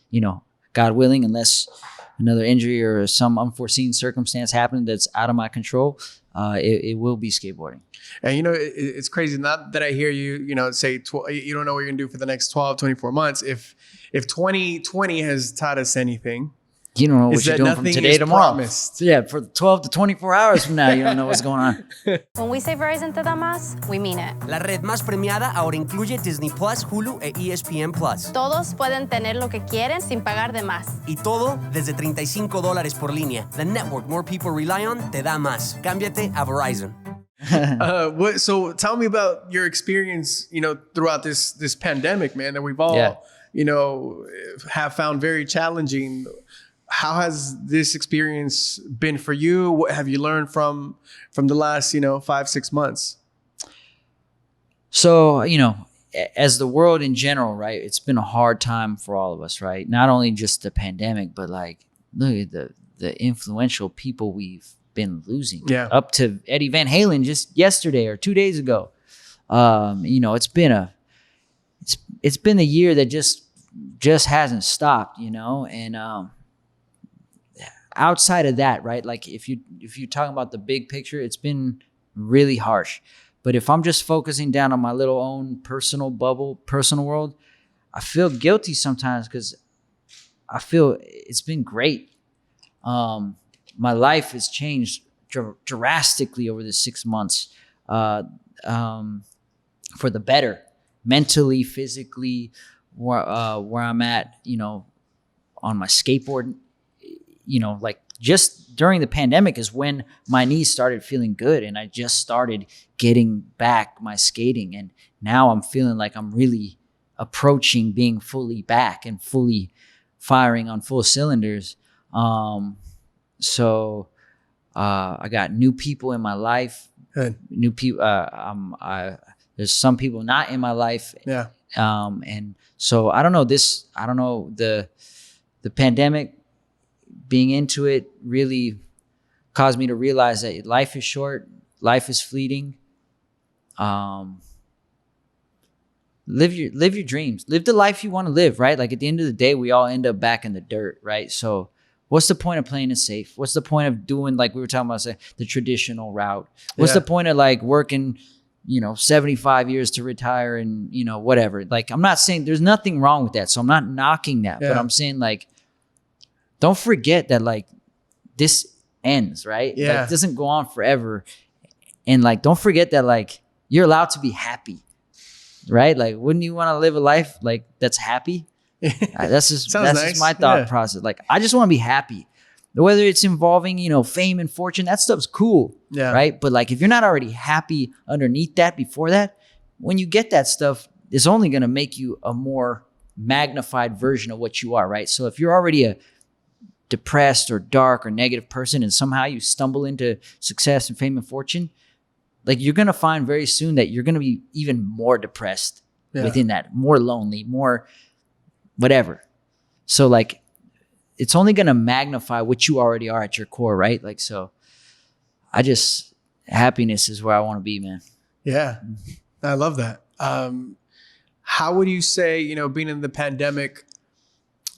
God willing, unless another injury or some unforeseen circumstance happened that's out of my control, it will be skateboarding. And it's crazy. Not that I hear you say you don't know what you're gonna do for the next 12, 24 months. If 2020 has taught us anything, you don't know what you're doing from today to tomorrow. Promised. Yeah, for 12 to 24 hours from now, you don't know what's going on. When we say Verizon te da más, we mean it. La red más premiada ahora incluye Disney Plus, Hulu e ESPN Plus. Todos pueden tener lo que quieren sin pagar de más. Y todo desde $35 por línea. The network more people rely on te da más. Cámbiate a Verizon. So tell me about your experience, throughout this pandemic, man, that we've all, have found very challenging. How has this experience been for you? What have you learned from the last, 5-6 months? So, as the world in general, right, it's been a hard time for all of us, right? Not only just the pandemic, but like, look at the influential people we've been losing. Yeah. Up to Eddie Van Halen just yesterday or 2 days ago. It's been a year that just hasn't stopped, and outside of that, right? Like if you're talking about the big picture, it's been really harsh. But if I'm just focusing down on my little own personal bubble, personal world, I feel guilty sometimes because I feel it's been great. My life has changed drastically over the 6 months for the better, mentally, physically, where I'm at, on my skateboard. Like just during the pandemic is when my knees started feeling good, and I just started getting back my skating. And now I'm feeling like I'm really approaching being fully back and fully firing on full cylinders. So I got new people in my life. Good. New people. There's some people not in my life. Yeah. And so I don't know the pandemic, being into it really caused me to realize that life is short, life is fleeting. Live your dreams, live the life you want to live, right? Like at the end of the day, we all end up back in the dirt, right? So what's the point of playing it safe? What's the point of doing, like we were talking about, the traditional route? What's the point of like working, 75 years to retire and, whatever? Like, I'm not saying there's nothing wrong with that. So I'm not knocking that, but I'm saying like, don't forget that like this ends, right? Yeah. Like, it doesn't go on forever. And like, don't forget that like you're allowed to be happy, right? Like, wouldn't you want to live a life like that's happy? That's just Nice. my thought Yeah. process. Like, I just want to be happy. Whether it's involving, you know, fame and fortune, that stuff's cool. Yeah. Right. But like, if you're not already happy underneath that before that, when you get that stuff, it's only going to make you a more magnified version of what you are. Right. So if you're already a depressed or dark or negative person and somehow you stumble into success and fame and fortune, like, you're going to find very soon that you're going to be even more depressed within that, more lonely, more whatever. So like, it's only going to magnify what you already are at your core, right? Like, so happiness is where I want to be, man. Yeah. I love that. How would you say, you know, being in the pandemic,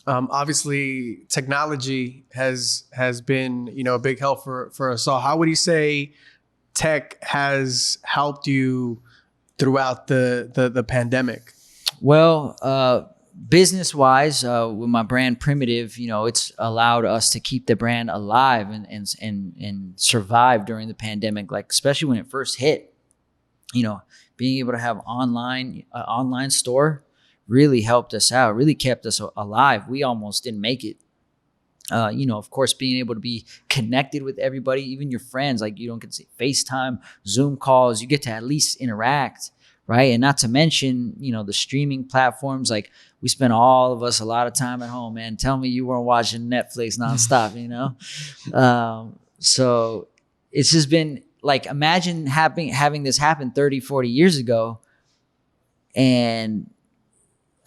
obviously technology has been, you know, a big help for us all. How would you say tech has helped you throughout the pandemic? Well, business wise, with my brand Primitive, you know, it's allowed us to keep the brand alive and survive during the pandemic. Like, especially when it first hit, you know, being able to have online store really helped us out, really kept us alive. We almost didn't make it. You know, of course, being able to be connected with everybody, even your friends, like, you don't get to see FaceTime, Zoom calls, you get to at least interact, right? And not to mention, you know, the streaming platforms. Like, we spent all of us a lot of time at home, man. Tell me you weren't watching Netflix nonstop, you know? So it's just been like, imagine having this happen 30, 40 years ago. And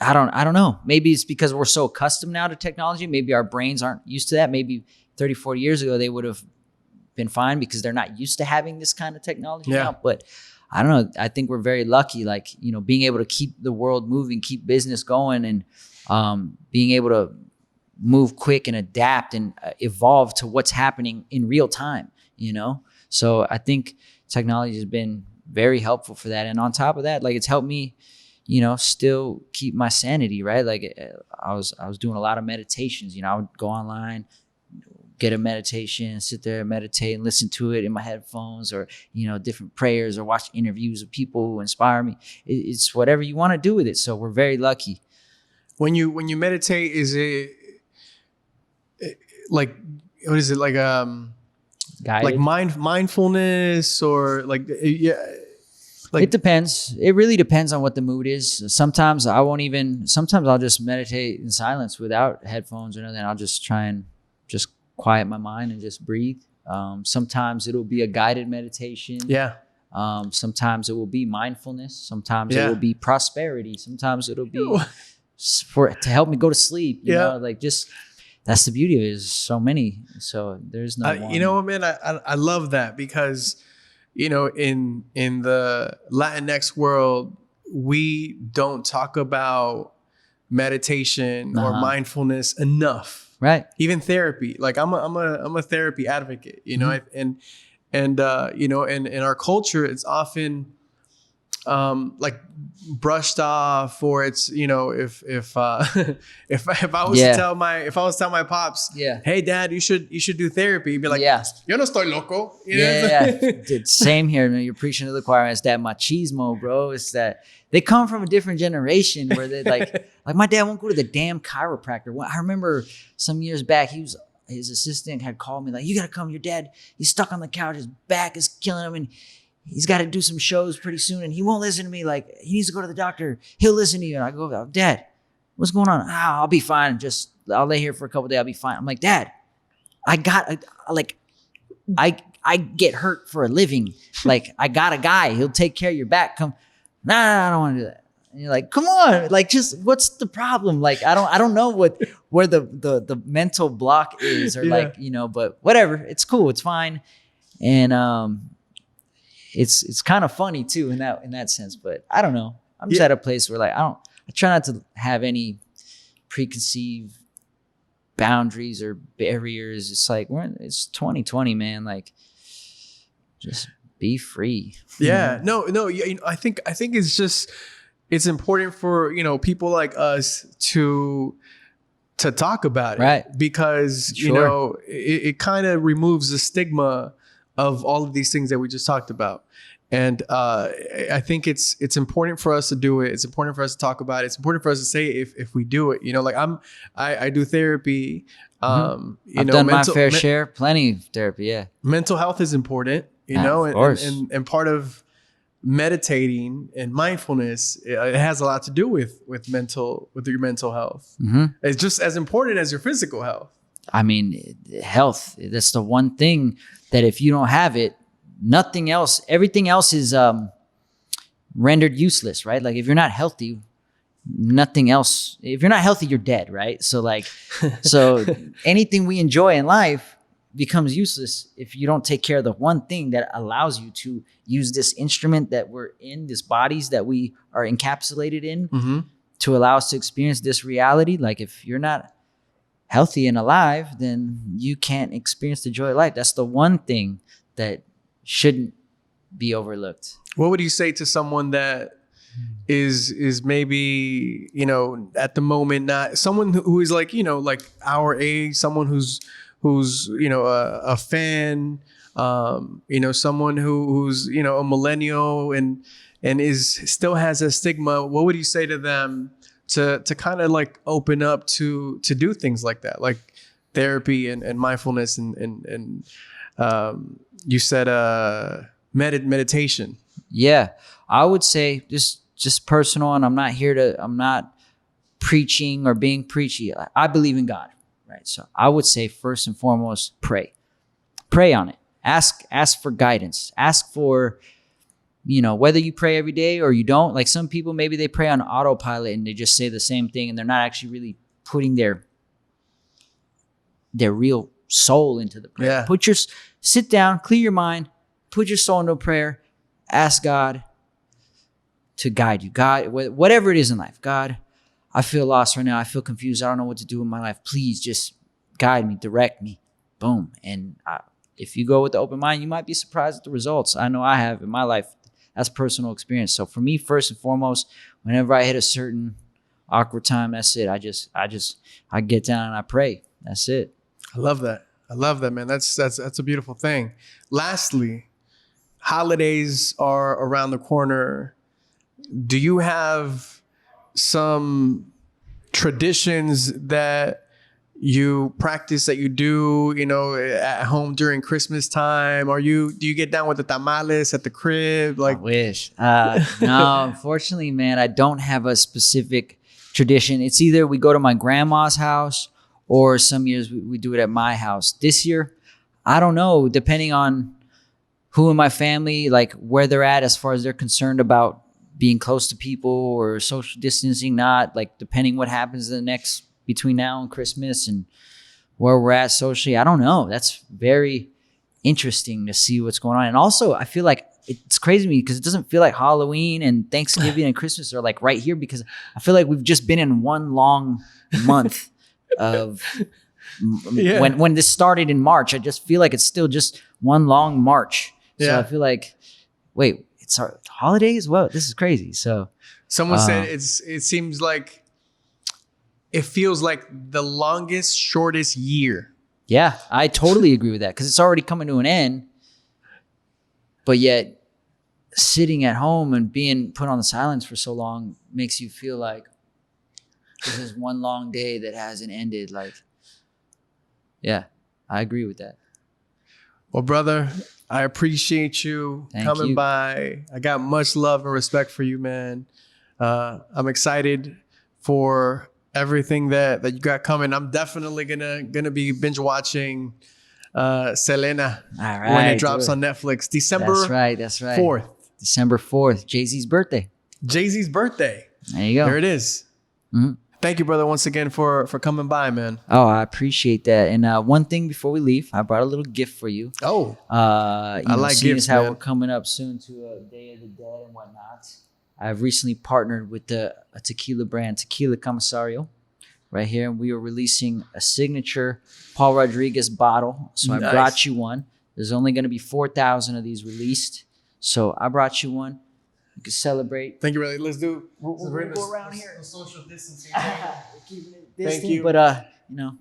I don't know. Maybe it's because we're so accustomed now to technology. Maybe our brains aren't used to that. Maybe 30, 40 years ago, they would have been fine because they're not used to having this kind of technology now. But I don't know. I think we're very lucky, like, you know, being able to keep the world moving, keep business going, and being able to move quick and adapt and evolve to what's happening in real time, you know? So I think technology has been very helpful for that. And on top of that, like, it's helped me, you know, still keep my sanity, right? Like, I was doing a lot of meditations. You know, I would go online, get a meditation, sit there and meditate and listen to it in my headphones, or, you know, different prayers, or watch interviews of people who inspire me. It's whatever you want to do with it. So we're very lucky. When you meditate, is it like, what is it, like Guided. like mindfulness, or like, yeah, like, It depends. It really depends on what the mood is. Sometimes I'll just meditate in silence without headphones or nothing. I'll just try and just quiet my mind and just breathe. Sometimes it'll be a guided meditation. yeah, Sometimes it will be mindfulness. Sometimes it will be prosperity. Sometimes it'll be to help me go to sleep. You know, like, just, that's the beauty of it. Is so many. So there's no one. you know what, man, I love that, because, you know, in the Latinx world, we don't talk about meditation or mindfulness enough. Right. Even therapy. Like, I'm a therapy advocate, you know, and you know, and in our culture, it's often like brushed off, or it's, you know, if I was to tell my pops, hey dad, you should do therapy, he'd be like, yo no estoy loco. You know? Dude, same here, man. You're preaching to the choir. It's that machismo, bro. It's that they come from a different generation where they like my dad won't go to the damn chiropractor. I remember some years back, his assistant had called me like, you gotta come, your dad, he's stuck on the couch, his back is killing him, and he's got to do some shows pretty soon, and he won't listen to me. Like, he needs to go to the doctor. He'll listen to you. And I go, Dad, what's going on? I'll be fine. I'll lay here for a couple of days. I'll be fine. I'm like, Dad, I get hurt for a living. Like, I got a guy. He'll take care of your back. Come. Nah, I don't want to do that. And you're like, come on. Like, just, what's the problem? Like, I don't know where the mental block is, or like, you know, but whatever. It's cool. It's fine. And, it's kind of funny too in that sense, but I don't know. I'm just at a place where, like, I try not to have any preconceived boundaries or barriers. It's like, it's 2020, man. Like, just be free. Yeah. No. You know, I think it's important for, you know, people like us to to talk about it, Right. because you Sure. know it kind of removes the stigma of all of these things that we just talked about. And I think it's important for us to do it. It's important for us to talk about it. It's important for us to say if we do it. You know, like I do therapy. I've done my fair share, plenty of therapy. Yeah. Mental health is important, you know, of course. and part of meditating and mindfulness, it has a lot to do with your mental health. It's just as important as your physical health. I mean, health, that's the one thing that if you don't have it, nothing else, everything else is rendered useless, right? Like if you're not healthy, nothing else, if you're not healthy, you're dead, right? So like, so anything we enjoy in life becomes useless if you don't take care of the one thing that allows you to use this instrument that we're in, this bodies that we are encapsulated in, to allow us to experience this reality. Like if you're not healthy and alive, then you can't experience the joy of life. That's the one thing that shouldn't be overlooked. What would you say to someone that is maybe, you know, at the moment, not someone who is like, you know, like our age, someone who's you know, a fan, you know, someone who's, you know, a millennial and is still has a stigma. What would you say to them to kind of like open up to do things like that, like therapy and mindfulness and you said meditation? Yeah, I would say just personal, and I'm not preaching or being preachy. I believe in God, right? So I would say first and foremost, pray on it. Ask for guidance. Ask for, you know, whether you pray every day or you don't. Like some people, maybe they pray on autopilot and they just say the same thing and they're not actually really putting their real soul into the prayer. Yeah. Sit down, clear your mind, put your soul into a prayer, ask God to guide you. God, whatever it is in life, God, I feel lost right now. I feel confused. I don't know what to do in my life. Please just guide me, direct me. Boom. And if you go with the open mind, you might be surprised at the results. I know I have in my life. That's personal experience. So for me, first and foremost, whenever I hit a certain awkward time, that's it. I get down and I pray. That's it. I love that, man. That's a beautiful thing. Lastly, holidays are around the corner. Do you have some traditions that you practice, that you do, you know, at home during Christmas time? Do you get down with the tamales at the crib? Like, I wish. No, unfortunately, man, I don't have a specific tradition. It's either we go to my grandma's house or some years we do it at my house. This year, I don't know, depending on who in my family, like where they're at as far as they're concerned about being close to people or social distancing, not, like depending what happens between now and Christmas and where we're at socially. I don't know. That's very interesting to see what's going on. And also, I feel like it's crazy to me because it doesn't feel like Halloween and Thanksgiving and Christmas are like right here, because I feel like we've just been in one long month of when this started in March. I just feel like it's still just one long March. So I feel like, wait, it's our holidays? Whoa, this is crazy. So someone said it seems like it feels like the longest, shortest year. Yeah, I totally agree with that because it's already coming to an end. But yet, sitting at home and being put on the silence for so long makes you feel like this is one long day that hasn't ended. Like, yeah, I agree with that. Well, brother, I appreciate you coming by. I got much love and respect for you, man. I'm excited for everything that you got coming. I'm definitely gonna be binge watching Selena when it drops on Netflix. December That's right. 4th. December 4th, Jay-Z's birthday. Jay-Z's birthday. There you go. There it is. Mm-hmm. Thank you, brother, once again for coming by, man. Oh, I appreciate that. And one thing before we leave, I brought a little gift for you. Oh, I like gifts, how man. we're coming up soon to a Day of the Dead and whatnot. I've recently partnered with a tequila brand, Tequila Comisario, right here. And we are releasing a signature Paul Rodriguez bottle. So I brought you one. There's only going to be 4,000 of these released. So I brought you one. You can celebrate. Thank you, really. Let's do. We'll go around the- here. the social distancing. Thank you. But you know,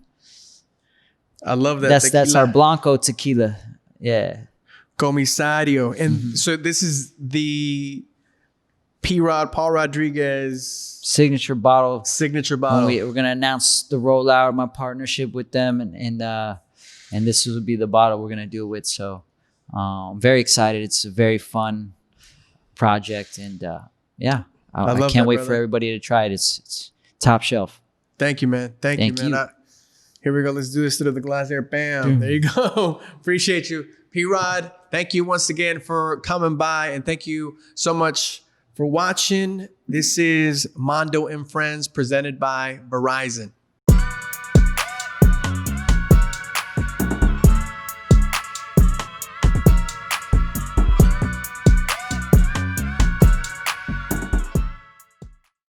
I love that. that's tequila. our Blanco tequila. Yeah. Comisario. And so this is the P-Rod, Paul Rodriguez Signature bottle. signature When bottle. we're gonna announce the rollout of my partnership with them, and this will be the bottle we're gonna do it with. So I'm very excited. It's a very fun project, and yeah, I love can't that, wait brother. for everybody to try it. It's top shelf. Thank you, man. Thank Thank you, man. you. Here we go. Let's do this to the glass there. Bam. There you go. Appreciate you. P-Rod, thank you once again for coming by. And thank you so much for watching. This is Mando and Friends presented by Verizon.